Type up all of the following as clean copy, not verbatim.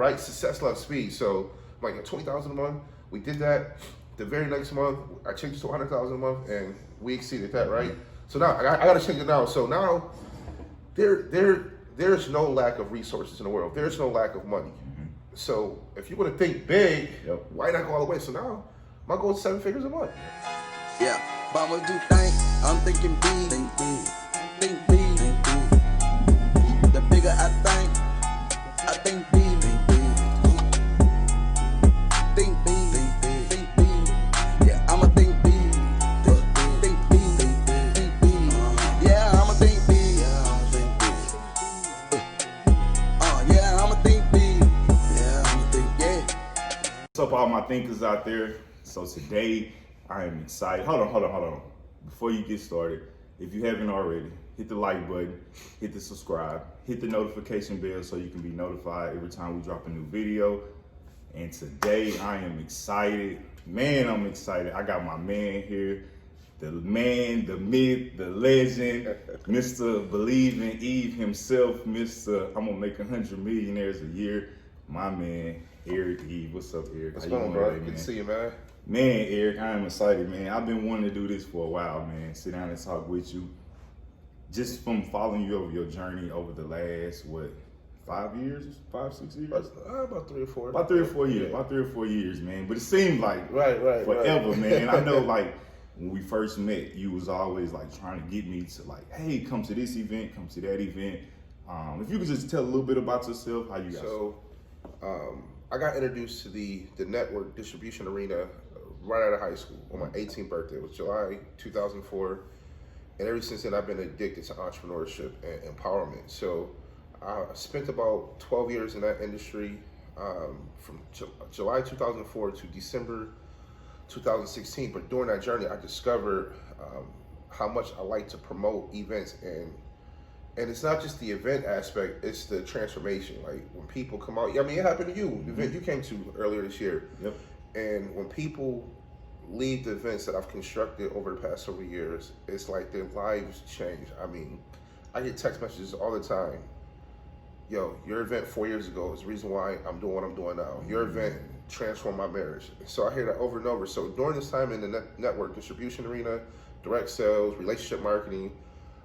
right? Success loves speed. So like at 20,000 a month, we did that. The very next month, I changed it to 100,000 a month, and we exceeded that, right? So now I got to change it now. So now there's no lack of resources in the world. There's no lack of money. So if you want to think big, why not go all the way? So now my goal is 7 figures a month. Yeah, but I'm gonna do things. I'm thinking big, think big. The bigger I think big. Think big, think big. Yeah, I'ma think big. Think big, think big. Yeah, I'ma think big. Yeah, I'ma think big. Yeah, I'ma think, yeah. What's up, all my thinkers out there? So today, I am excited. Hold on. Before you get started, if you haven't already, hit the like button, hit the subscribe, hit the notification bell so you can be notified every time we drop a new video. And today, I am excited. Man, I'm excited. I got my man here, the man, the myth, the legend, Mr. Believe in Eve himself, Mr. I'm gonna make 100 millionaires a year. My man, Eric Eve. What's up, Eric? What's going on, bro? Good to see you, man. Man, Eric, I am excited, man. I've been wanting to do this for a while, man. Sit down and talk with you. Just from following you over your journey over the last, 5 years? 5, 6 years? About 3 or 4. About 3 or 4 years. About 3 or 4 years, man. But it seemed like forever, right. man. I know, like, when we first met, you was always, like, trying to get me to, like, hey, come to this event, come to that event. If you could just tell a little bit about yourself, how you got So, I got introduced to the network distribution arena right out of high school on my 18th birthday. It was July 2004. And ever since then, I've been addicted to entrepreneurship and empowerment. So I spent about 12 years in that industry, from July 2004 to December 2016. But during that journey, I discovered how much I like to promote events. And it's not just the event aspect, it's the transformation. Like when people come out, I mean, it happened to you, the event you came to earlier this year. Yep. And when people leave the events that I've constructed over the past several years, it's like their lives change. I mean, I get text messages all the time. Yo, your event 4 years ago is the reason why I'm doing what I'm doing now. Your event transformed my marriage. So I hear that over and over. So during this time in the network distribution arena, direct sales, relationship marketing,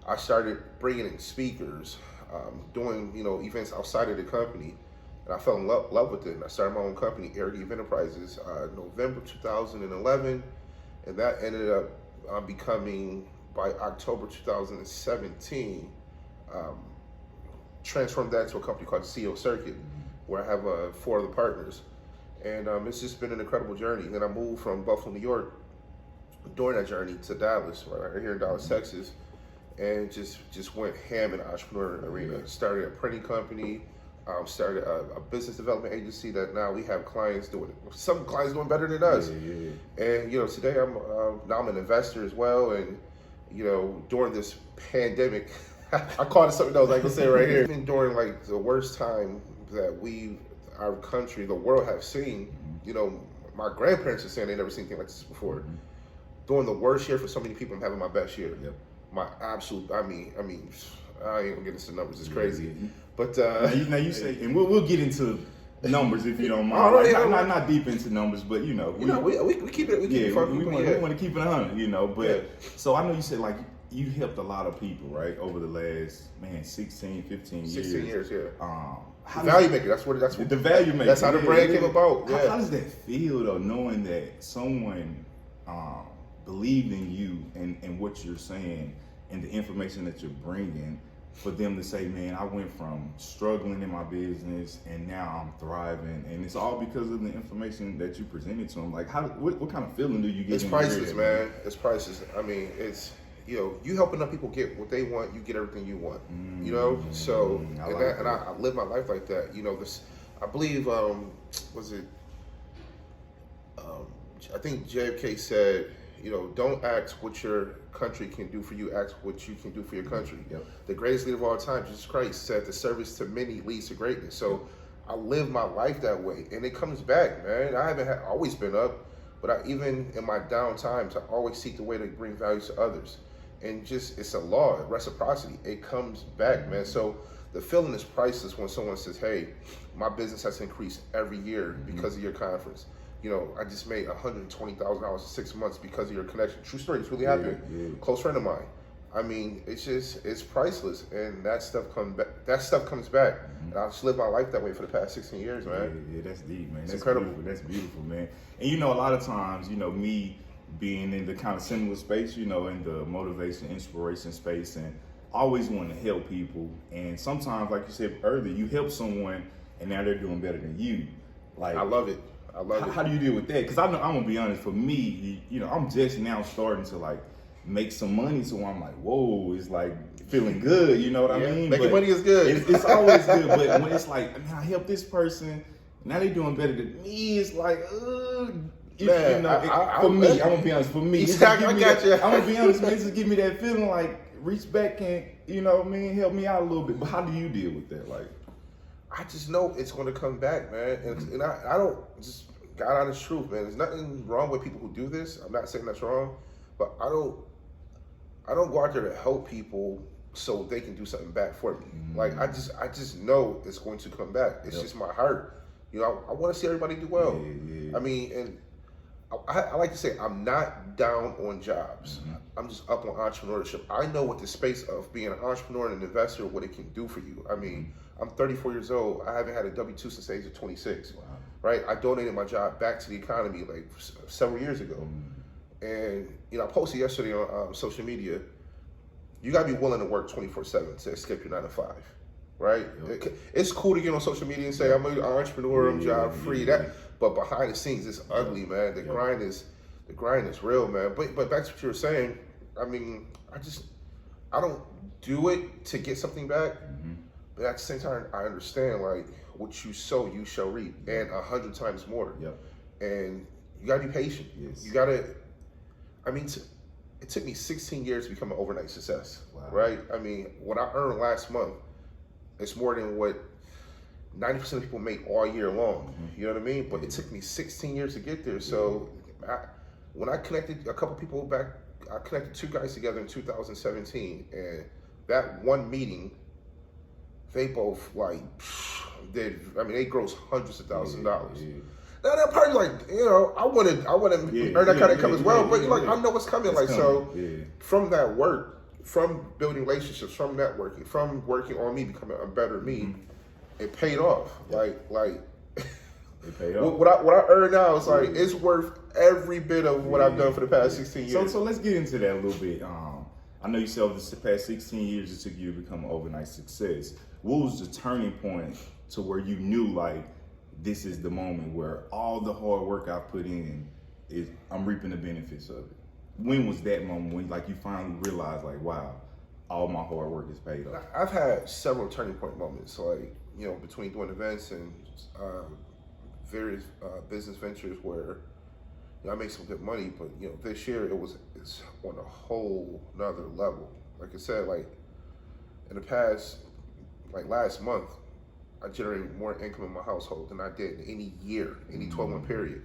I started bringing in speakers, doing events outside of the company. And I fell in love with it, and I started my own company, Eric Eve Enterprises, November 2011, and that ended up becoming, by October 2017, transformed that to a company called CEO Circuit, where I have 4 other partners. And it's just been an incredible journey. Then I moved from Buffalo, New York, during that journey to Dallas, right here in Dallas, Texas, and just went ham in the entrepreneur arena. Started a printing company, started a business development agency that now we have clients doing it. Some clients doing better than us. And today I'm an investor as well. And during this pandemic, I call it something else I can say right here. Even during like the worst time that our country, the world have seen, my grandparents are saying they never seen anything like this before. During the worst year for so many people, I'm having my best year. My absolute, I mean, I ain't gonna get into the numbers, it's crazy. But now you say, and we'll get into numbers if you don't mind. Not deep into numbers, but we keep it fun. We want to keep it 100, But so I know you said like you helped a lot of people, right, over the last 16, 15 years. 16 years, yeah. The value maker. That's the value maker. That's how the brand came about. How does that feel though, knowing that someone believed in you and what you're saying and the information that you're bringing? For them to say, man, I went from struggling in my business and now I'm thriving, and it's all because of the information that you presented to them. Like, what kind of feeling do you get? It's priceless, man. It's priceless. I mean, it's you helping other people get what they want, you get everything you want. So I live my life like that. I believe I think JFK said, don't ask what your country can do for you, ask what you can do for your country. The greatest leader of all time, Jesus Christ, said the service to many leads to greatness. So I live my life that way, and it comes back, man. I haven't always been up, but even in my down times, I always seek the way to bring value to others. And it's a law, reciprocity. It comes back, man. So the feeling is priceless when someone says, hey, my business has increased every year because of your conference. You know, I just made $120,000 in 6 months because of your connection. True story, it's really happened. Yeah. Close friend of mine. I mean, it's priceless, and that stuff comes back. And I've just lived my life that way for the past 16 years, man. Yeah, that's deep, man. That's incredible. Beautiful. That's beautiful, man. And you know, a lot of times, you know, me being in the kind of similar space, you know, in the motivation, inspiration space, and always want to help people. And sometimes, like you said earlier, you help someone, and now they're doing better than you. Like, I love it. How do you deal with that? Because I'm gonna be honest. For me, you know, I'm just now starting to like make some money, so I'm like, whoa, it's like feeling good. You know what I mean? Making money is good. It's always good, but when it's like, man, I help this person, now they're doing better than me. It's like, for me, I'm gonna be honest. For me, I got you. I'm gonna be honest, man. It just give me that feeling like reach back and you know what I mean, help me out a little bit. But how do you deal with that? Like, I just know it's going to come back, man. And I don't, just God honest truth, man. There's nothing wrong with people who do this. I'm not saying that's wrong, but I don't go out there to help people so they can do something back for me. Like I just know it's going to come back. It's just my heart. You know, I want to see everybody do well. Yeah. I mean, and I like to say I'm not down on jobs. I'm just up on entrepreneurship. I know what the space of being an entrepreneur and an investor, what it can do for you. I mean, I'm 34 years old. I haven't had a W-2 since the age of 26. Wow. Right? I donated my job back to the economy like several years ago. And, you know, I posted yesterday on social media, you got to be willing to work 24/7 to escape your 9 to 5. Right? Yep. It's cool to get on social media and say, I'm an entrepreneur, I'm job free. But behind the scenes, it's ugly, man. The grind is real, man. But back to what you were saying, I mean, I don't do it to get something back. But at the same time, I understand, like, what you sow, you shall reap, and 100 times more. Yep. And you gotta be patient. Yes. You gotta, I mean, it took me 16 years to become an overnight success, right? I mean, what I earned last month, it's more than what 90% of people make all year long. You know what I mean? But it took me 16 years to get there. So when I connected a couple people back, I connected 2 guys together in 2017, and that one meeting, they both like they gross hundreds of thousands of dollars. Now that part, like, you know, I want to earn that kind of income as well. But like, I know what's coming. It's like coming. From that work, from building relationships, from networking, from working on me becoming a better me, it paid off. Like it paid off. What I earn now is like it's worth every bit of what I've done for the past 16 years. So let's get into that a little bit. I know you said over the past 16 years it took you to become an overnight success. What was the turning point to where you knew, like, this is the moment where all the hard work I've put in I'm reaping the benefits of it? When was that moment when, like, you finally realized, like, wow, all my hard work is paid off? I've had several turning point moments, like, you know, between doing events and various business ventures where, you know, I make some good money, but, you know, this year it's on a whole nother level. Like I said, like, in the past, like last month, I generated more income in my household than I did in any year, any 12-month period.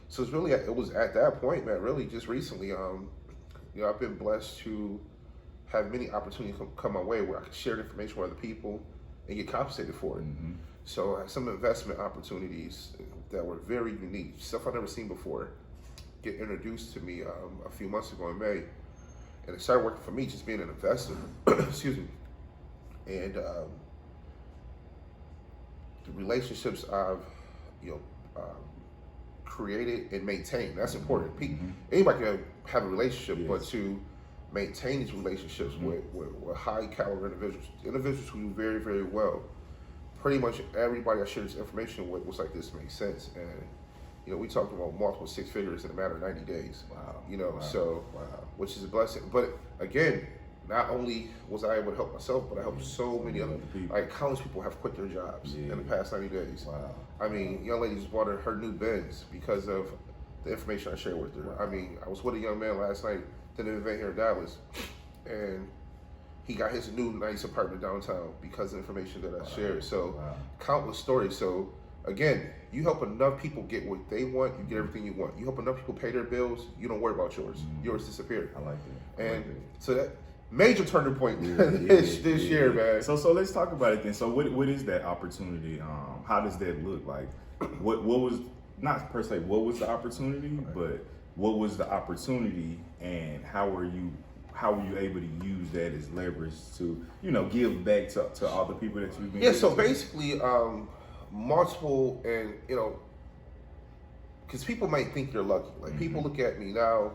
So it's really, it was at that point, man, really just recently, you know, I've been blessed to have many opportunities come my way where I can share the information with other people and get compensated for it. So I had some investment opportunities that were very unique, stuff I've never seen before, get introduced to me a few months ago in May. And it started working for me, just being an investor, excuse me. And the relationships I've, you know, created and maintained, that's important. Anybody can have a relationship, but to maintain these relationships with high caliber individuals who do very, very well. Pretty much everybody I share this information with was like, this makes sense. And, you know, we talked about multiple 6 figures in a matter of 90 days. Wow. You know, which is a blessing. But again, not only was I able to help myself, but I helped so many other people. Like, countless people have quit their jobs in the past 90 days. Wow. I mean, young lady just bought her new Benz because of the information I shared with her. I mean, I was with a young man last night at an event here in Dallas, and he got his new nice apartment downtown because of the information that I shared. So countless stories. So again, you help enough people get what they want, you get everything you want. You help enough people pay their bills, you don't worry about yours. Yours disappear. I like that. So that major turning point this year, man. So let's talk about it then. So what is that opportunity? How does that look like? What was, not per se what was the opportunity, but what was the opportunity, and how were you able to use that as leverage to, you know, give back to all the people that you've been? Yeah, so basically, multiple, and you know, because people might think you're lucky. Like people look at me now,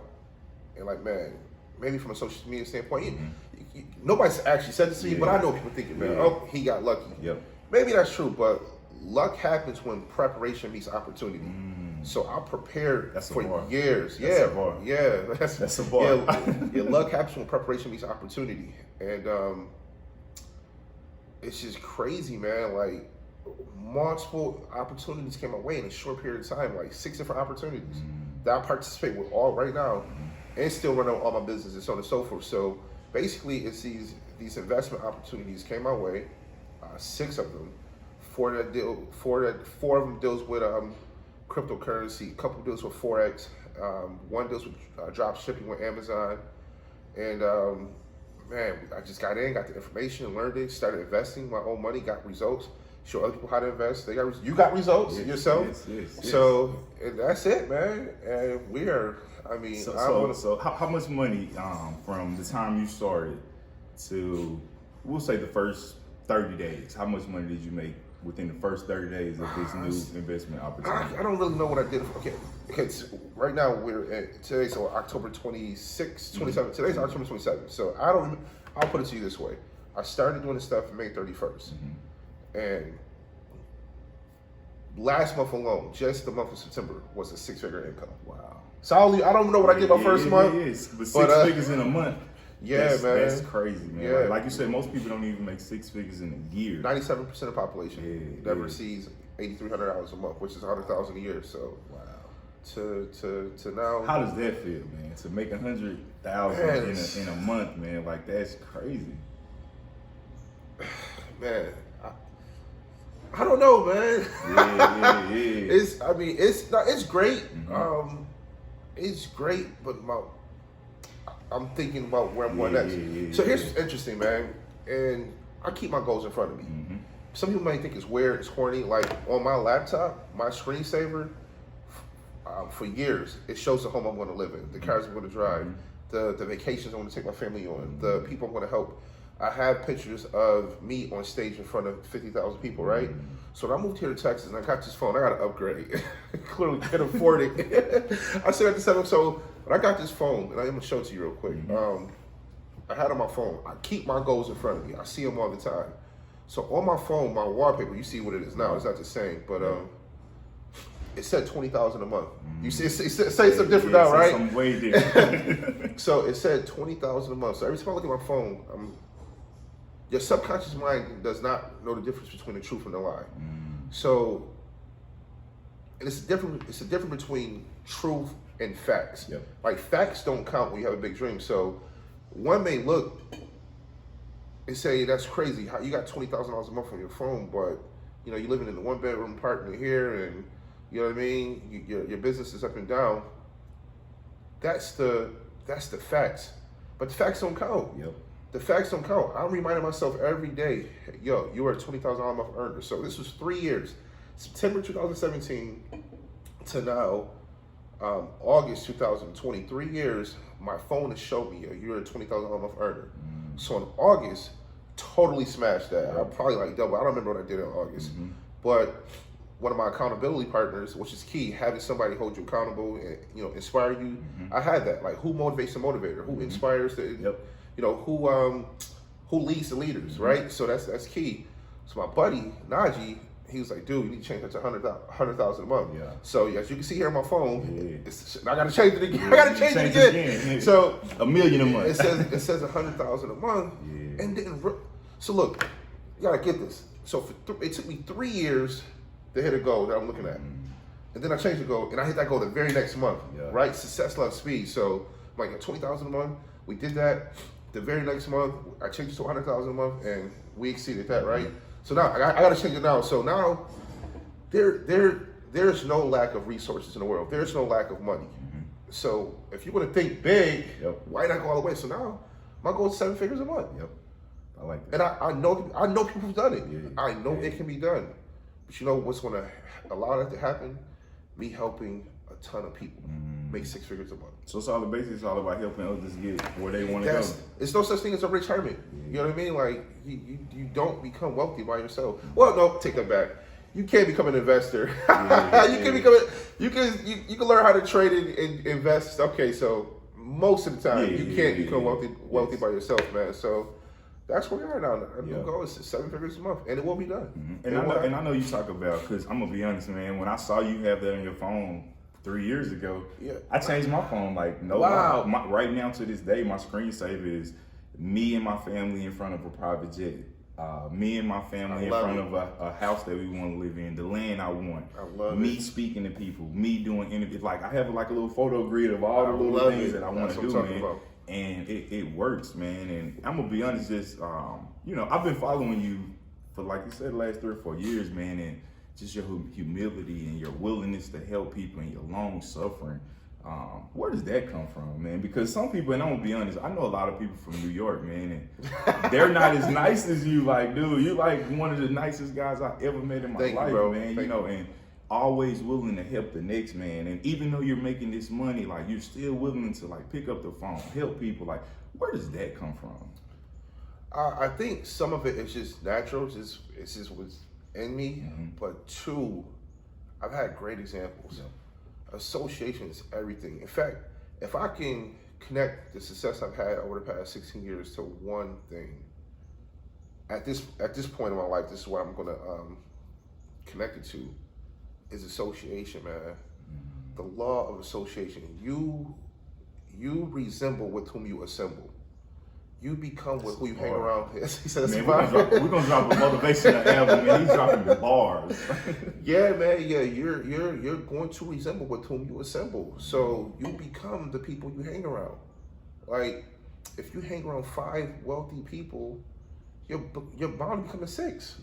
and like, man, maybe from a social media standpoint, nobody's actually said this to me, but I know people thinking, man, oh, he got lucky. Yep. Maybe that's true, but luck happens when preparation meets opportunity. So I prepared for years. That's a bar. That's a bar. Yeah, luck happens when preparation meets opportunity, and it's just crazy, man. Like multiple opportunities came my way in a short period of time, like 6 different opportunities that I participate with all right now, and still run all my business and so on and so forth. So basically, it's these investment opportunities came my way, 6 of them. 4 of them deals with cryptocurrency, a couple deals with Forex, 1 deals with drop shipping with Amazon, and man, I just got the information, learned it, started investing my own money, got results, show other people how to invest. You got results yourself. Yes. So and that's it, man. And we are. I mean, so how much money from the time you started to, we'll say, the first 30 days? How much money did you make within the first 30 days of this new investment opportunity? I don't really know what I did. Okay, right now we're at today, so October 26th, 27th. Today's October 27th. So I'll put it to you this way. I started doing this stuff May 31st. And last month alone, just the month of September, was a 6-figure income. Wow. So I don't know what I did my first month. But 6 figures in a month. Yeah, man. That's crazy, man. Yeah. Like you said, most people don't even make 6 figures in a year. 97% of the population never sees $8,300 a month, which is $100,000 a year. So wow. To now, how does that feel, man? To make $100,000 in a month, man, like that's crazy. Man, I don't know, man. It's great. It's great, but I'm thinking about where I'm going next. So here's what's interesting, man. And I keep my goals in front of me. Some people might think it's weird, it's corny. Like on my laptop, my screensaver, for years, it shows the home I'm going to live in, the cars I'm going to drive, the vacations I'm going to take my family on, the people I'm going to help. I have pictures of me on stage in front of 50,000 people, right? So when I moved here to Texas and I got this phone, I got to upgrade. Clearly can't afford it. I said at the 7, so when I got this phone, and I'm going to show it to you real quick. I had on my phone, I keep my goals in front of me. I see them all the time. So on my phone, my wallpaper, you see what it is now. It's not the same, but it said $20,000 a month. You see, it say something different now, right? Some way different. So it said $20,000 a month. So every time I look at my phone, your subconscious mind does not know the difference between the truth and the lie. So, and it's a difference between truth and facts. Like facts don't count when you have a big dream. So one may look and say, that's crazy. How you got $20,000 a month on your phone, but you know, you're living in a 1-bedroom apartment here, and you know what I mean? Your business is up and down. That's the facts. But the facts don't count. The facts don't count. I'm reminding myself every day, yo, you are a $20,000 a month earner. So this was 3 years, September 2017 to now, August 2020. 3 years, my phone has showed me, yo, you're a $20,000 a month earner. So in August, totally smashed that. I probably like double. I don't remember what I did in August, but one of my accountability partners, which is key, having somebody hold you accountable and, you know, inspire you. I had that. Like, who motivates the motivator? Who inspires the, you know, who leads the leaders, right? So that's key. So my buddy Najee, he was like, dude, you need to change that to $100,000 a month. So as you can see here on my phone, I gotta change it again. I gotta change it again. So $1 million a month. It says $100,000 a month, and then so look, you gotta get this. So it took me 3 years to hit a goal that I'm looking at, and then I changed the goal, and I hit that goal the very next month. Right? Success loves speed. So I'm like, $20,000 a month. We did that. The very next month, I changed it to $100,000 a month, and we exceeded that, right? So now I got to change it now. So now there's no lack of resources in the world. There's no lack of money. So if you want to think big, why not go all the way? So now My goal is 7 figures a month. Yep. I like that. And I know people who've done it. Yeah. I know it can be done. But you know what's going to allow that to happen? Me helping a ton of people make 6 figures a month. So it's all about helping others get where they want to go. It's no such thing as a rich hermit. You know what I mean? Like you don't become wealthy by yourself. Well, no, take that back. You can't become an investor. You can learn how to trade and invest. Okay, so most of the time you can't become wealthy by yourself, man. So that's where we are now. Our new goal is 7 figures a month, and it will be done. And I know you talk about, because I'm gonna be honest, man. When I saw you have that on your phone 3 years ago, I changed my phone. Like, no, wow. Right now to this day, my screensaver is me and my family in front of a private jet. Me and my family in front of a house that we want to live in, the land I want. I love me speaking to people, me doing interviews. Like, I have like a little photo grid of all the little things that I want to do, man. And it works, man. And I'm gonna be honest, just you know, I've been following you for, like you said, the last 3 or 4 years, man. And just your humility and your willingness to help people and your long suffering. Where does that come from, man? Because some people, and I'm gonna be honest, I know a lot of people from New York, man, and they're not as nice as you. Like, dude, you're like one of the nicest guys I've ever met in my life, man. You know, and always willing to help the next man. And even though you're making this money, like, you're still willing to like pick up the phone, help people. Like, where does that come from? I think some of it is just natural. It's just what's in me. But 2, I've had great examples. Association is everything. In fact, if I can connect the success I've had over the past 16 years to one thing, at this point in my life, this is what I'm gonna connect it to, is association, man. The law of association. You resemble with whom you assemble. You become with who you hang around. He said, man, we're gonna drop a motivational album, man. He's dropping the bars. Yeah, man. Yeah, you're going to resemble with whom you assemble. So you become the people you hang around. Like, if you hang around 5 wealthy people, you're bound to become a 6.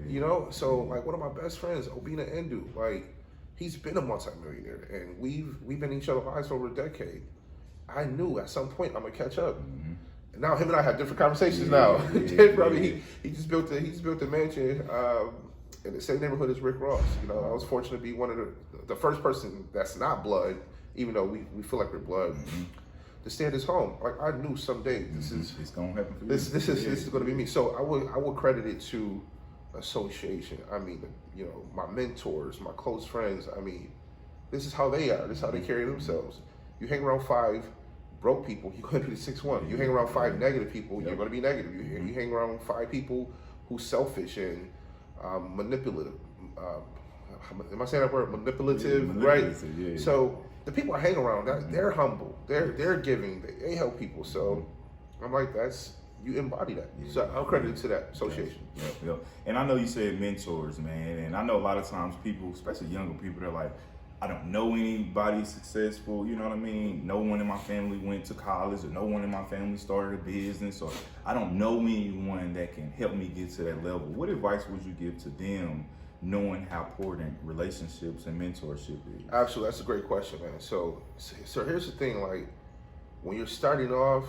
You know. So like, one of my best friends, 𝐓𝐡𝐢𝐳, like, he's been a multimillionaire, and we've been in each other's lives over a decade. I knew at some point I'm gonna catch up. And now him and I have different conversations now. He just built a mansion in the same neighborhood as Rick Ross. You know, I was fortunate to be one of the first person that's not blood, even though we feel like we're blood, to stay at his home. Like, I knew someday it's gonna happen for you. This is gonna be me. So I would credit it to association. I mean, you know, my mentors, my close friends. I mean, this is how they are. This is how they carry themselves. You hang around 5 broke people, you're going to be the 6'1". You hang around 5 negative people, you're going to be negative. You hang around 5 people who's selfish and manipulative. Am I saying that word? Manipulative, right? Yeah. So the people I hang around, they're humble, they're giving, they help people. So I'm like, you embody that. So I'll credit it to that association. Yep. And I know you said mentors, man, and I know a lot of times people, especially younger people, they're like, I don't know anybody successful, you know what I mean? No one in my family went to college, or no one in my family started a business, or I don't know anyone that can help me get to that level. What advice would you give to them, knowing how important relationships and mentorship is? Absolutely, that's a great question, man. So here's the thing, like, when you're starting off,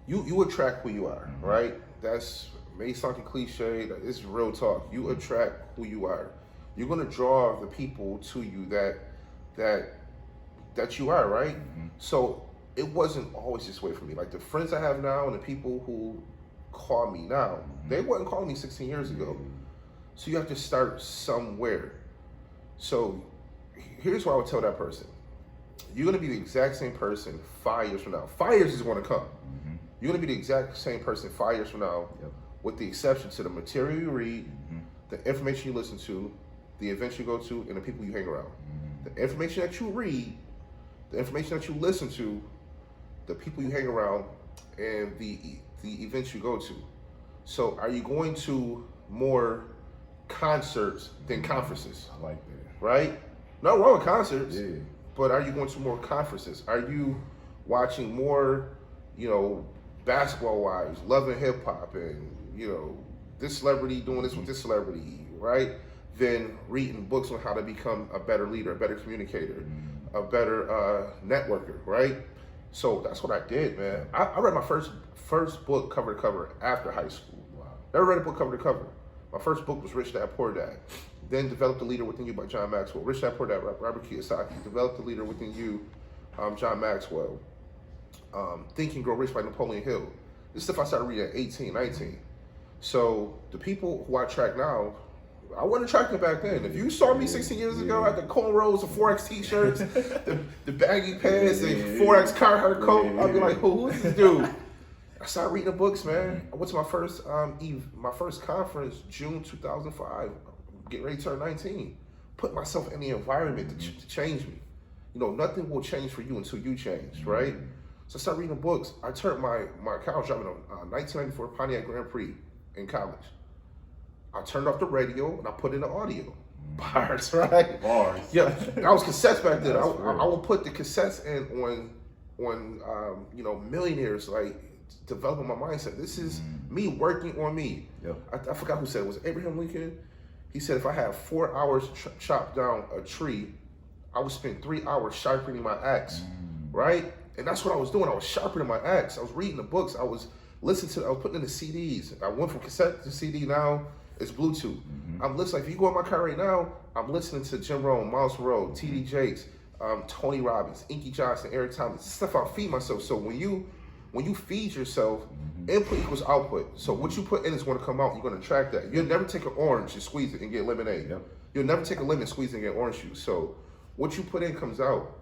you attract who you are, right? That's may sound cliche, it's real talk. You attract who you are. You're gonna draw the people to you that you are, right? So it wasn't always this way for me. Like, the friends I have now and the people who call me now, they wasn't calling me 16 years ago. So you have to start somewhere. So here's what I would tell that person. You're gonna be the exact same person 5 years from now. 5 years is gonna come. You're gonna be the exact same person 5 years from now, with the exception to the material you read, the information you listen to, the events you go to, and the people you hang around. The information that you read, the information that you listen to, the people you hang around, and the events you go to. So are you going to more concerts than conferences? I like that. Right? No wrong with concerts, but are you going to more conferences? Are you watching more, you know, Basketball Wives, Love and Hip Hop, and, you know, this celebrity doing this with this celebrity, right? Than reading books on how to become a better leader, a better communicator, a better networker, right? So that's what I did, man. I read my first book cover to cover after high school. Wow. Never read a book cover to cover. My first book was Rich Dad Poor Dad. Then Develop the Leader Within You by John Maxwell. Rich Dad Poor Dad, Robert Kiyosaki. Develop the Leader Within You, John Maxwell. Think and Grow Rich by Napoleon Hill. This stuff I started reading at 18, 19. So the people who I track now, I wasn't attracted back then. If you saw me 16 years ago, I had the cornrows, the 4X t-shirts, the baggy pants, the 4X Carhartt coat, I'd be like, who is this dude? I started reading the books, man. I went to my first conference, June 2005, getting ready to turn 19. Put myself in the environment to change me. You know, nothing will change for you until you change, right? So I started reading the books. I turned my car, I was driving a 1994 Pontiac Grand Prix in college. I turned off the radio and I put in the audio. Bars, right? Bars. Yeah, that was cassettes back then. I would put the cassettes in on you know, millionaires, like developing my mindset. This is me working on me. Yep. I forgot who said it. Was it Abraham Lincoln? He said if I had 4 hours to chop down a tree, I would spend 3 hours sharpening my axe, right? And that's what I was doing. I was sharpening my axe. I was reading the books. I was listening to, I was putting in the CDs. I went from cassette to CD now. It's Bluetooth. I'm listening. If you go in my car right now, I'm listening to Jim Rohn, Miles Monroe, T.D. Jakes, Tony Robbins, Inky Johnson, Eric Thomas. This stuff I feed myself. So when you feed yourself, input equals output. So what you put in is going to come out. You're going to attract that. You'll never take an orange and squeeze it and get lemonade. Yep. You'll never take a lemon, squeeze it and get orange juice. So what you put in comes out,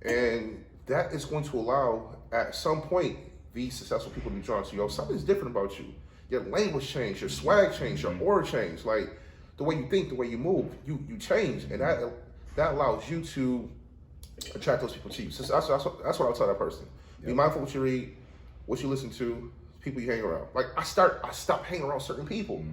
and that is going to allow at some point these successful people to be drawn to you. Something's different about you. Your language changed, your swag changed, your aura changed. Like the way you think, the way you move, you change, and that allows you to attract those people to you. So that's what I'll tell that person. Yep. Be mindful what you read, what you listen to, people you hang around. Like I stopped hanging around certain people.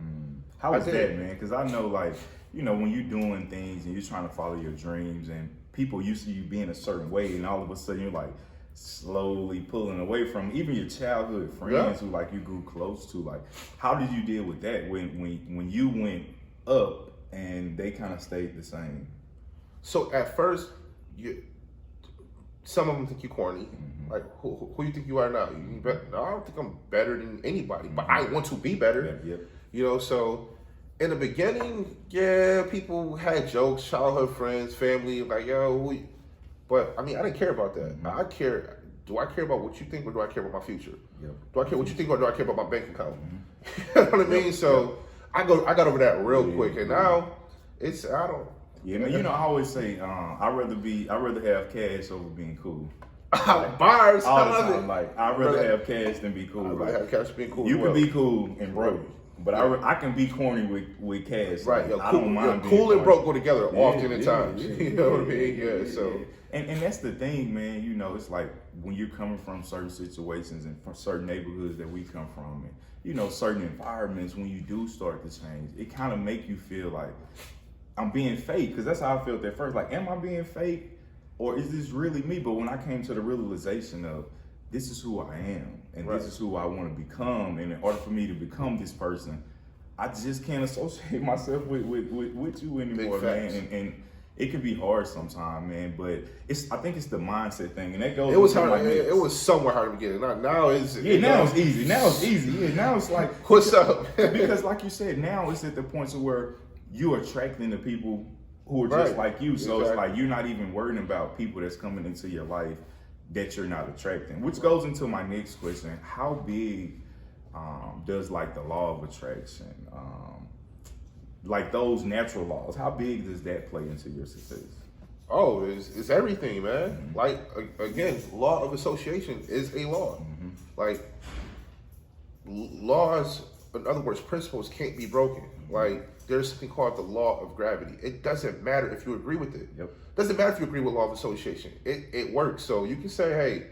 How was that, man? Because I know, like, you know, when you're doing things and you're trying to follow your dreams, and people used to you being a certain way, and all of a sudden you're like slowly pulling away from even your childhood friends who like you grew close to. Like, how did you deal with that when you went up and they kind of stayed the same? So at first, some of them think you're corny. Like, who you think you are now? No, I don't think I'm better than anybody, but I want to be better. You know, so in the beginning, yeah, people had jokes, childhood friends, family, like, yo, but I mean, I didn't care about that. I care. Do I care about what you think, or do I care about my future? Do I care what you think, or do I care about my bank account? You know what I mean? So I got over that real quick, and now I don't. Yeah, man. You know, I always say I'd rather have cash over being cool. Bars, all the time. Like, I'd rather have cash than be cool. I'd rather have cash being cool. You can be cool and broke, but I can be corny with cash. Right. Like, I don't mind being cool and corny. broke go together often at times. You know what I mean? Yeah. So. And that's the thing, man. You know, it's like when you're coming from certain situations and from certain neighborhoods that we come from, and you know, certain environments, when you do start to change, it kind of make you feel like I'm being fake, because that's how I felt at first. Like, am I being fake, or is this really me? But when I came to the realization of this is who I am, and this is who I want to become, and in order for me to become this person, I just can't associate myself with you anymore, man. And it can be hard sometimes, man. But I think it's the mindset thing, and that goes. It was hard. It was somewhat hard to get it. Now it's now it's easy. Now it's easy. Yeah, now it's like what's up? Because like you said, now it's at the point to where you're attracting the people who are just like you. So it's like you're not even worrying about people that's coming into your life that you're not attracting. Which goes into my next question: how big does like the law of attraction, like those natural laws, how big does that play into your success? Oh, it's everything, man. Like, again, law of association is a law. Like, laws, in other words, principles can't be broken. Like, there's something called the law of gravity. It doesn't matter if you agree with it. Doesn't matter if you agree with law of association. It works. So you can say, hey,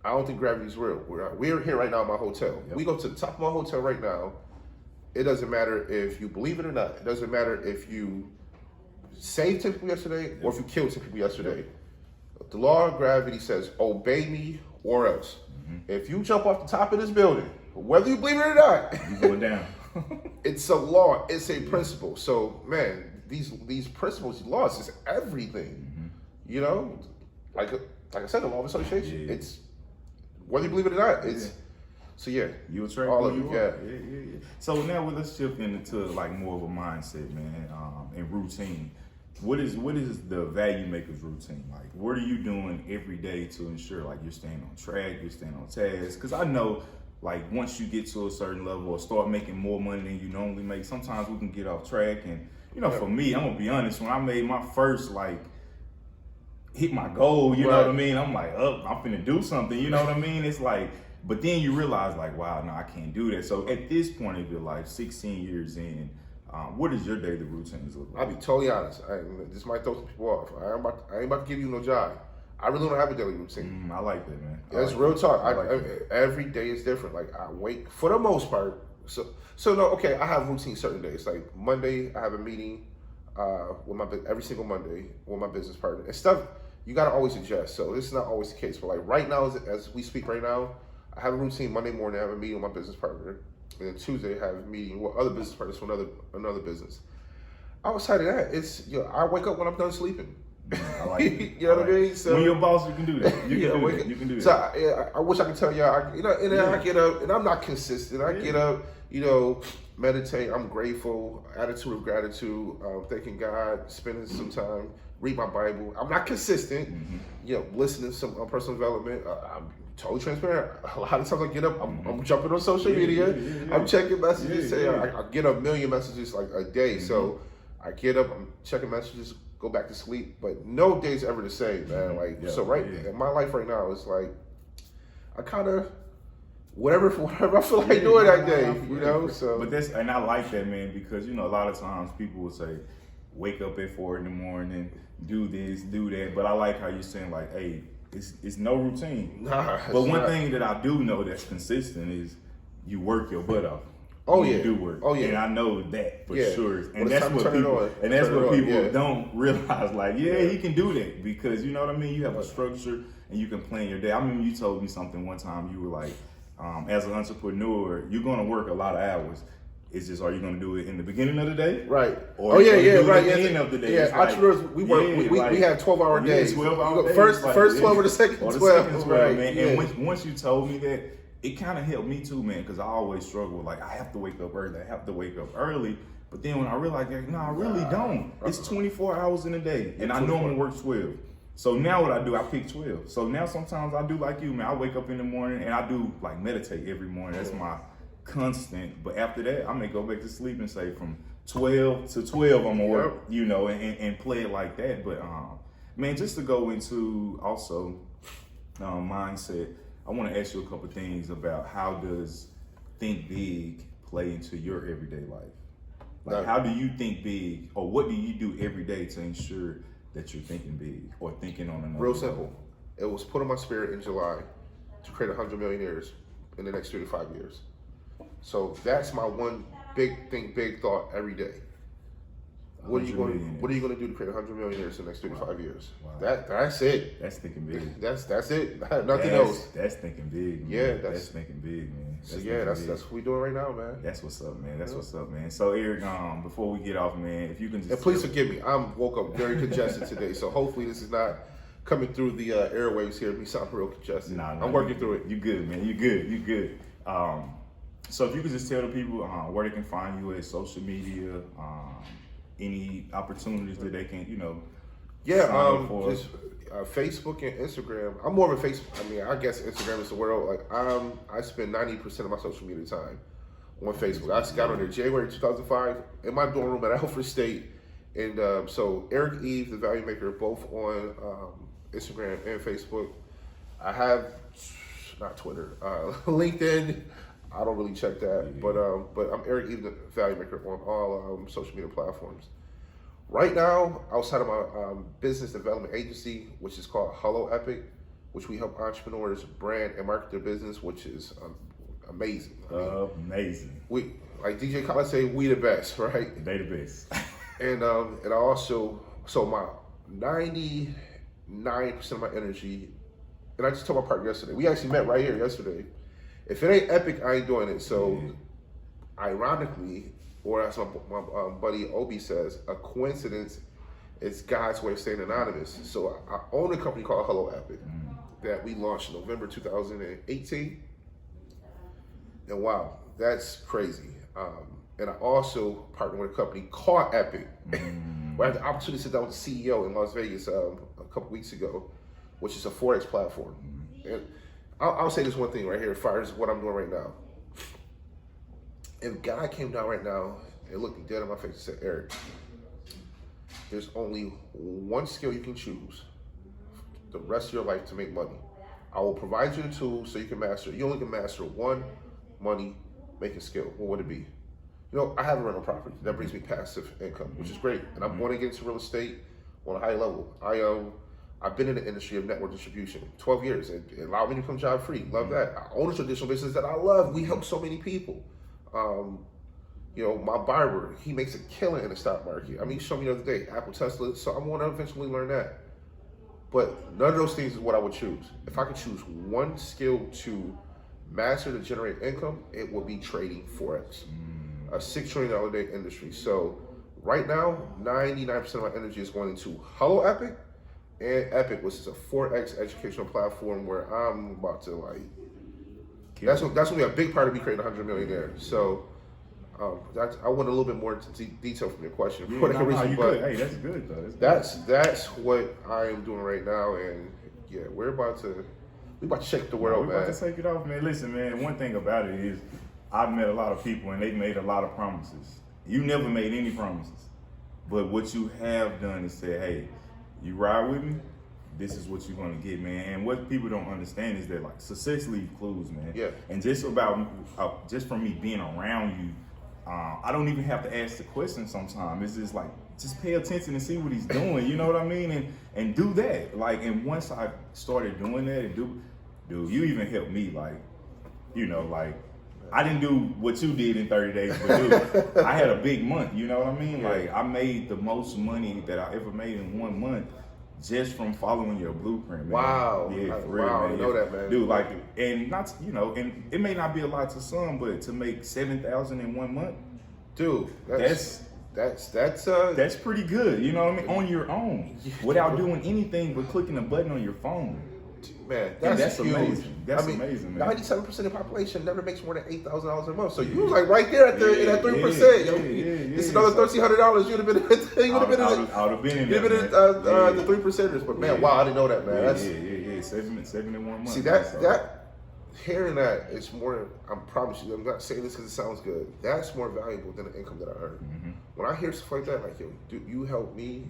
I don't think gravity's real. We're here right now in my hotel. We go to the top of my hotel right now. It doesn't matter if you believe it or not. It doesn't matter if you saved 10 people yesterday or if you killed 10 people yesterday. The law of gravity says, obey me or else. If you jump off the top of this building, whether you believe it or not, you're going down. It's a law. It's a principle. So, man, these principles, these laws, is everything. You know, like like I said, the law of association. Yeah. It's whether you believe it or not. It's so yeah. You attract all who of you it. are. Yeah. So now let's shift into like more of a mindset, man, and routine. What is the value makers routine? Like, what are you doing every day to ensure like you're staying on track, you're staying on task? Because I know, like, once you get to a certain level or start making more money than you normally make, sometimes we can get off track. And you know, for me, I'm gonna be honest. When I made my first hit my goal, you know what I mean? I'm like, I'm finna do something. You know what I mean? It's like, but then you realize like, wow, no, I can't do that. So at this point of your life, 16 years in. What does your daily routines look like? I'll be totally honest. This might throw some people off. I ain't about to give you no jive. I really don't have a daily routine. I like that, man. That's real talk. Every day is different. Like I wake for the most part. So no, okay. I have routine certain days. Like Monday, I have a meeting with every single Monday with my business partner and stuff. You gotta always adjust. So this is not always the case. But like right now, as we speak right now, I have a routine. Monday morning, I have a meeting with my business partner. And then Tuesday, I have a meeting with other business partners for another business. Outside of that, it's I wake up when I'm done sleeping. I like it. You know what I mean? So when you're a boss, you can do that. You can do that. So I wish I could tell y'all, I get up, and I'm not consistent. I get up, meditate. I'm grateful, attitude of gratitude, thanking God, spending some time, read my Bible. I'm not consistent. Listening to some personal development. I'm totally transparent. A lot of times I get up, I'm jumping on social media. I'm checking messages. I get a million messages like a day. So I get up, I'm checking messages, go back to sleep. But no day's ever the same, man. In my life right now, it's like I kind of whatever I feel like doing that day, So, but and I like that, man, because a lot of times people will say, wake up at 4 a.m, do this, do that. But I like how you're saying like, hey. It's no routine. But one thing that I do know that's consistent is you work your butt off. You do work. And I know that for sure. And that's what people don't realize. Like, he can do that because you know what I mean. You have a structure and you can plan your day. I remember you told me something one time. You were like, as an entrepreneur, you're going to work a lot of hours. It's just, are you going to do it in the beginning of the day? Right. Or at the end of the day? Yeah, entrepreneurs, we work, we have 12-hour days. 12-hour days. First 12 or the second 12. Right. Man. And once you told me that, it kind of helped me too, man, because I always struggle with, like, I have to wake up early. But then when I realized, no, I really don't. It's 24 hours in a day, and I normally work 12. So now what I do, I pick 12. So now sometimes I do like you, man. I wake up in the morning, and I do, like, meditate every morning. That's my constant. But after that, I may go back to sleep and say from 12 to 12 I'm gonna work, and play it like that. But man, just to go into also mindset, I want to ask you a couple things about how does think big play into your everyday life? Like, how do you think big, or what do you do every day to ensure that you're thinking big or thinking on another Real simple. It was put on my spirit in July to create 100 millionaires in the next 3 to 5 years. So that's my one big thought every day. What are you going to do to create 100 millionaires in the next 3 to 5 years? Wow. That's it. That's thinking big. That's it. Nothing else. That's thinking big. Man. Yeah, that's thinking big, man. That's what we're doing right now, man. That's what's up, man. That's what's up, man. So Eric, before we get off, man, if you can just and please forgive me. I woke up very congested today, so hopefully this is not coming through the airwaves here. Me sound real congested. I'm working through it. You good, man. You good. So if you could just tell the people where they can find you at social media, any opportunities that they can, just Facebook and Instagram. I'm more of a Facebook. I mean, I guess Instagram is the world. Like I spend 90% of my social media time on Facebook. I got on there January 2005 in my dorm room at Alfred State, and so Eric Eve, the Value Maker, both on Instagram and Facebook. I have not Twitter, LinkedIn. I don't really check that, but I'm Eric Eve, the Value Maker, on all social media platforms. Right now, outside of my business development agency, which is called 𝐓𝐻𝐿𝐻, which we help entrepreneurs brand and market their business, which is amazing. Amazing. We, like DJ Khaled say, we the best, right? They the best. And I also, so my 99% of my energy, and I just told my partner yesterday, we actually met right here yesterday. If it ain't epic, I ain't doing it. So, ironically, or as my buddy Obi says, a coincidence is God's way of staying anonymous. So I own a company called 𝐓𝐻𝐿𝐻. that we launched in November 2018. And wow, that's crazy. And I also partnered with a company called 𝐓𝐡𝐢𝐳, where I had the opportunity to sit down with the CEO in Las Vegas a couple weeks ago, which is a Forex platform. And I'll say this one thing right here as far as what I'm doing right now. If God came down right now and looked me dead in my face and said, Eric, there's only one skill you can choose the rest of your life to make money. I will provide you the tools so you can master it. You only can master one money making skill. What would it be? You know, I have a rental property. That brings me passive income, which is great. And I'm going to get into real estate on a high level. I've been in the industry of network distribution 12 years. It allowed me to become job free. Love that. I own a traditional business that I love. We help so many people. You know, my barber, he makes a killing in the stock market. I mean, he showed me the other day, Apple, Tesla. So I want to eventually learn that. But none of those things is what I would choose. If I could choose one skill to master to generate income, it would be trading Forex, a $6 trillion a day industry. So right now, 99% of my energy is going into Hello 𝐓𝐡𝐢𝐳 and 𝐓𝐡𝐢𝐳, which is a Forex educational platform where I'm about to like, that's going to be a big part of me creating 100 millionaire. So I want a little bit more detail from your question. Yeah, you good. Hey, that's good though. That's what I am doing right now, and yeah, we're about to shake the world, man. We're about to take it off, man. Listen, man. One thing about it is, I've met a lot of people, and they've made a lot of promises. You never made any promises, but what you have done is say, hey, you ride with me. This is what you're gonna get, man. And what people don't understand is that like success leaves clues, man. Yeah. And just from me being around you. I don't even have to ask the question sometimes. It's just like, just pay attention and see what he's doing, you know what I mean? And do that. Like, and once I started doing that and dude, you even helped me, like, you know, like, I didn't do what you did in 30 days, but dude, I had a big month, you know what I mean? Yeah. Like, I made the most money that I ever made in 1 month just from following your blueprint, man. Wow. Yeah, for real, wow, man. I know that, man. Dude, like, and not, you know, and it may not be a lot to some, but to make 7,000 in 1 month, dude, that's pretty good, you know what I mean? On your own, without doing anything but clicking a button on your phone. Man, that's huge. amazing. That's I mean, amazing, man. 97% of the population never makes more than $8,000 a month. So you was like right there at that 3%. It's another $1,300. You'd have been. I would have been in there. The 3%ers. But man, wow, I didn't know that, man. Yeah. 7 in 1 month. See that hearing that is more. I promise you, I'm not saying this because it sounds good. That's more valuable than the income that I earn. Mm-hmm. When I hear stuff like that, like yo, dude, you help me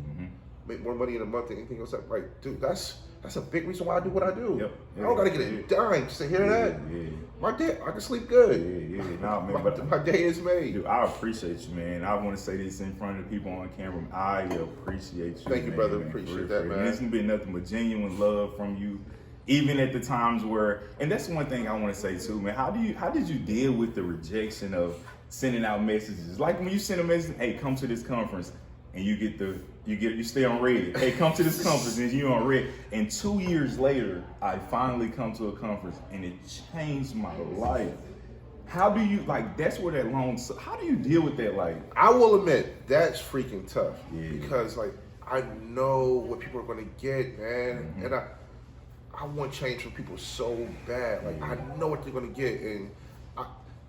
make more money in a month than anything else. Like, dude, that's a big reason why I do what I do. Yep. I don't gotta get a dime just to hear that. Yeah. My day, I can sleep good. Yeah. Nah, man, my day is made. Dude, I appreciate you, man. I want to say this in front of the people on camera. I appreciate you. Thank you, man, brother. man. Appreciate that, man. It's been nothing but genuine love from you, even at the times where. And that's one thing I want to say too, man. How did you deal with the rejection of sending out messages? Like when you send a message, hey, come to this conference, and you stay on Reddit. Hey, come to this conference, and you on Reddit. And 2 years later, I finally come to a conference, and it changed my life. How do you, like, that's where that how do you deal with that? Like, I will admit, that's freaking tough. Yeah. Because, like, I know what people are going to get, man. And I want change from people so bad. Like, I know what they're going to get. And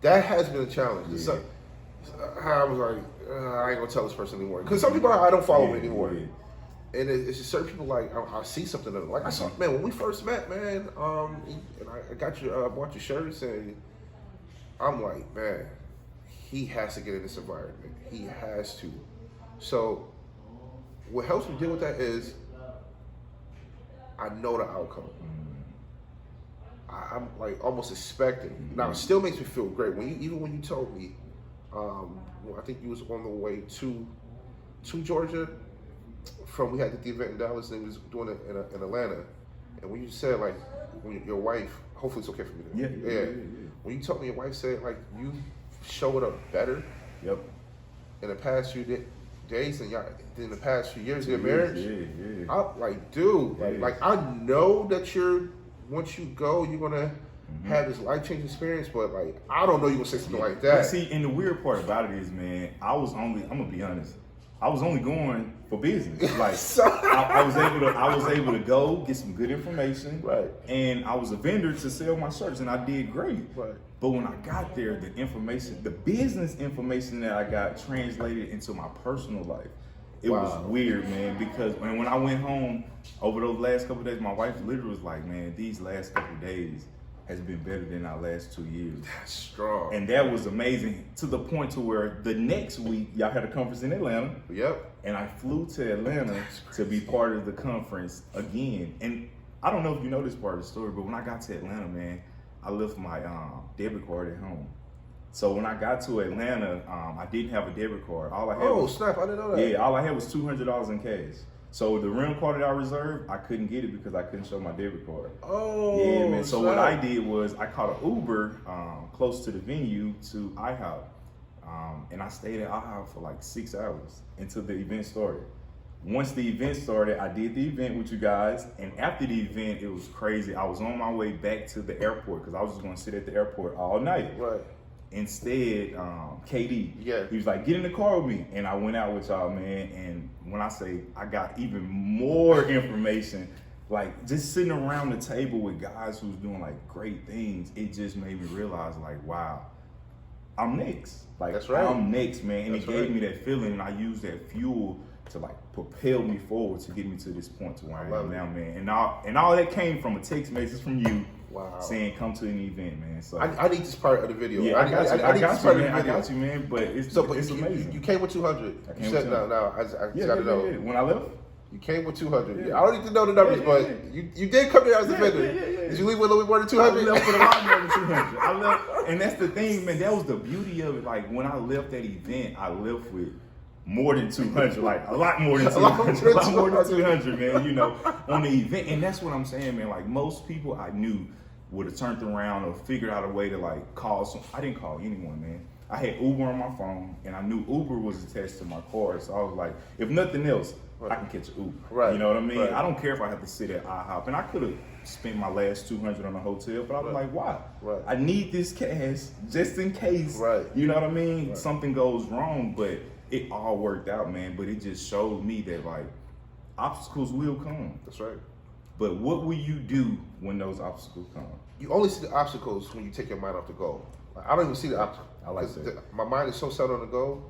that has been a challenge. Yeah. So, I was like, I ain't going to tell this person anymore. Because some people I don't follow anymore. Yeah. And it's just certain people, like, I see something in them. Like, I saw, man, when we first met, man, and I got bought your shirts, and I'm like, man, he has to get in this environment. He has to. So what helps me deal with that is I know the outcome. I'm like almost expecting. Now it still makes me feel great. Even when you told me, I think you was on the way to Georgia we had the event in Dallas and we was doing it in Atlanta. And when you said like, when your wife, hopefully it's okay for me to Yeah. When you told me your wife said like you showed up better in the past few days and y'all in the past few years of your marriage, I'm like, dude, like I know that once you go, you're gonna have this life-changing experience, but like I don't know you gonna say something like that. But see, and the weird part about it is, man, I'm gonna be honest, I was only going for business. Like I was able to go get some good information. Right. And I was a vendor to sell my shirts, and I did great. Right. But when I got there, the information, the business information that I got translated into my personal life. It was weird, man, because when I went home over those last couple of days, my wife literally was like, man, these last couple of days has been better than our last 2 years. That's strong. And that was amazing, to the point to where the next week, y'all had a conference in Atlanta. Yep. And I flew to Atlanta to be part of the conference again. And I don't know if you know this part of the story, but when I got to Atlanta, man, I left my debit card at home. So when I got to Atlanta, I didn't have a debit card. All I had snap, I didn't know that. Yeah, all I had was $200 in cash. So the rental card that I reserved, I couldn't get it because I couldn't show my debit card. Oh, yeah, man. So snap. what I did was I caught an Uber close to the venue to 𝐻𝐻. And I stayed at 𝐻𝐻 for like 6 hours until the event started. Once the event started, I did the event with you guys. And after the event, it was crazy. I was on my way back to the airport because I was just going to sit at the airport all night. Right. Instead, KD, yeah, he was like, get in the car with me. And I went out with y'all, man. And when I say I got even more information, like just sitting around the table with guys who's doing like great things, it just made me realize like, wow, I'm next. Like, that's right. I'm next, man. And that's it gave me that feeling, and I used that fuel to like propel me forward to get me to this point to where I am now, man. And all that came from a text message from you. Wow. Saying come to an event, man. So I need this part of the video. Yeah, I got you, man. But it's amazing. You came with 200. You said no. I just gotta know. Yeah. When I left, you came with 200. Yeah. I don't need to know the numbers, but you did come there as a vendor. Did you leave with a little bit more than 200? I left with a lot more than 200. I left, and that's the thing, man. That was the beauty of it. Like when I left that event, I left with more than 200, like a lot more than 200, a lot more than 200, man. You know, on the event, and that's what I'm saying, man. Like most people I knew would have turned around or figured out a way to like call some. I didn't call anyone, man. I had Uber on my phone, and I knew Uber was attached to my car, so I was like, if nothing else, I can catch an Uber. Right. You know what I mean? Right. I don't care if I have to sit at 𝐻𝐻, and I could have spent my last 200 on a hotel, but I was like, why? Right. I need this cash just in case. Right. You know what I mean? Right. Something goes wrong, but it all worked out, man. But it just showed me that like obstacles will come. That's right. But what will you do when those obstacles come? You only see the obstacles when you take your mind off the goal. Like, I don't even see the obstacles. I like that. My mind is so set on the goal.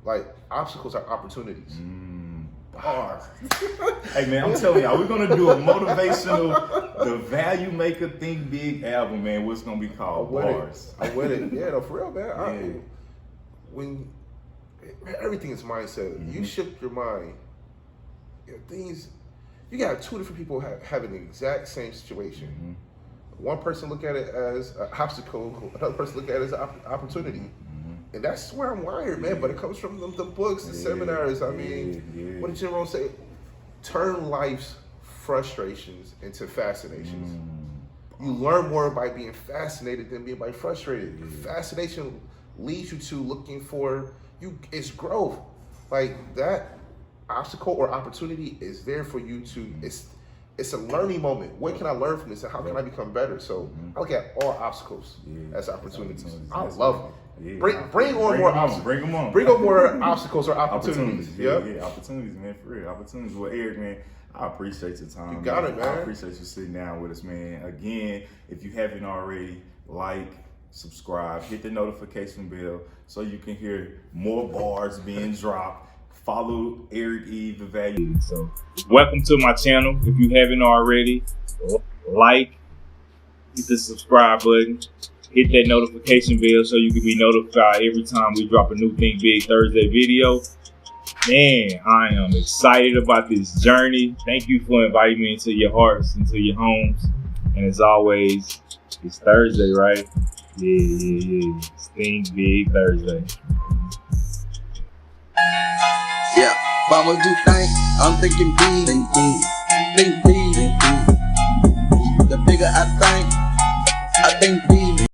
Like, obstacles are opportunities. Bars. Hey, man, I'm telling y'all, we're going to do a motivational, the Value Maker Think Big album, man. What's going to be called Bars. I'm with it. Yeah, no, for real, man. Man, everything is mindset. You shift your mind. You got two different people having the exact same situation. One person look at it as an obstacle, another person look at it as an opportunity. And that's where I'm wired, man. But it comes from the books, the seminars. I mean, what did Jim Rohn say? Turn life's frustrations into fascinations. You learn more by being fascinated than being by frustrated. Fascination leads you to looking for it's growth. Like that obstacle or opportunity is there for you to. It's a learning moment. What can I learn from this, and how can I become better? So I look at all obstacles as opportunities. I love them. Bring on more obstacles. Bring them on. Bring on more obstacles or opportunities. Yeah, opportunities, man, for real. Opportunities. Well, Eric, man, I appreciate your time. You got it, man. I appreciate you sitting down with us, man. Again, if you haven't already, like, subscribe, hit the notification bell so you can hear more bars being dropped. Follow Eric E, the Value. So, welcome to my channel. If you haven't already, like, hit the subscribe button, hit that notification bell so you can be notified every time we drop a new Think Big Thursday video. Man, I am excited about this journey. Thank you for inviting me into your hearts, into your homes. And as always, it's Thursday, right? Yeah. It's Think Big Thursday. Yeah, I'ma do things, I'm thinking big.